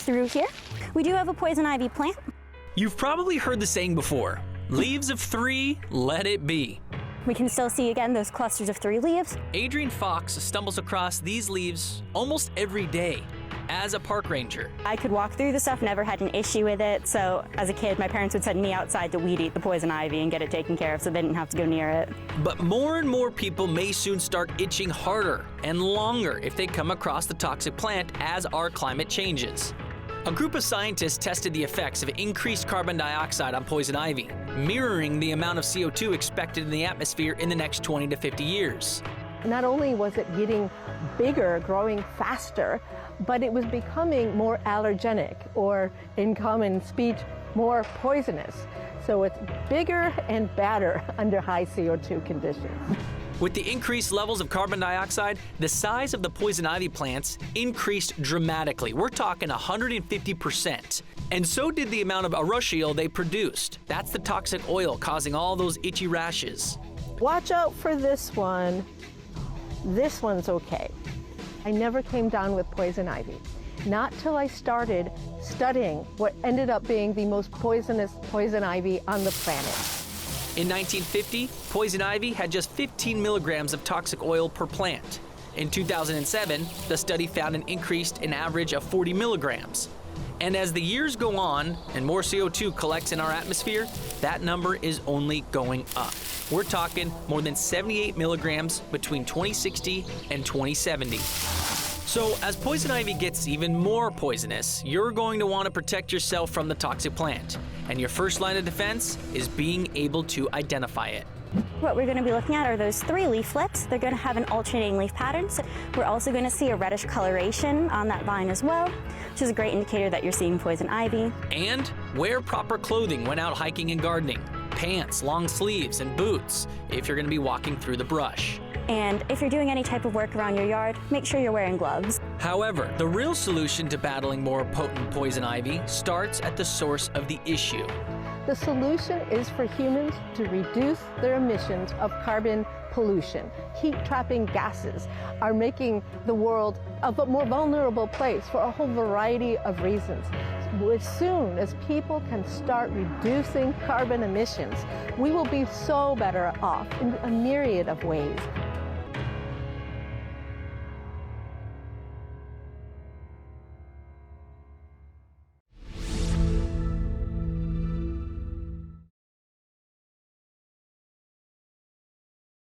through here. We do have a poison ivy plant. You've probably heard the saying before, leaves of 3, let it be. We can still see again those clusters of 3 leaves. Adrienne Fox stumbles across these leaves almost every day as a park ranger. I could walk through the stuff, never had an issue with it. So as a kid, my parents would send me outside to weed eat the poison ivy and get it taken care of so they didn't have to go near it. But more and more people may soon start itching harder and longer if they come across the toxic plant as our climate changes. A group of scientists tested the effects of increased carbon dioxide on poison ivy, mirroring the amount of CO2 expected in the atmosphere in the next 20 to 50 years. Not only was it getting bigger, growing faster, but it was becoming more allergenic, or in common speech, more poisonous. So it's bigger and badder under high CO2 conditions. With the increased levels of carbon dioxide, the size of the poison ivy plants increased dramatically. We're talking 150%. And so did the amount of urushiol they produced. That's the toxic oil causing all those itchy rashes. Watch out for this one. This one's okay. I never came down with poison ivy. Not till I started studying what ended up being the most poisonous poison ivy on the planet. In 1950, poison ivy had just 15 milligrams of toxic oil per plant. In 2007, the study found an increase in average of 40 milligrams. And as the years go on and more CO2 collects in our atmosphere, that number is only going up. We're talking more than 78 milligrams between 2060 and 2070. So as poison ivy gets even more poisonous, you're going to want to protect yourself from the toxic plant. And your first line of defense is being able to identify it. What we're going to be looking at are those 3 leaflets. They're going to have an alternating leaf pattern. So we're also going to see a reddish coloration on that vine as well, which is a great indicator that you're seeing poison ivy. And wear proper clothing when out hiking and gardening. Pants, long sleeves, and boots if you're going to be walking through the brush. And if you're doing any type of work around your yard, make sure you're wearing gloves. However, the real solution to battling more potent poison ivy starts at the source of the issue. The solution is for humans to reduce their emissions of carbon pollution. Heat-trapping gases are making the world a more vulnerable place for a whole variety of reasons. As soon as people can start reducing carbon emissions, we will be so better off in a myriad of ways.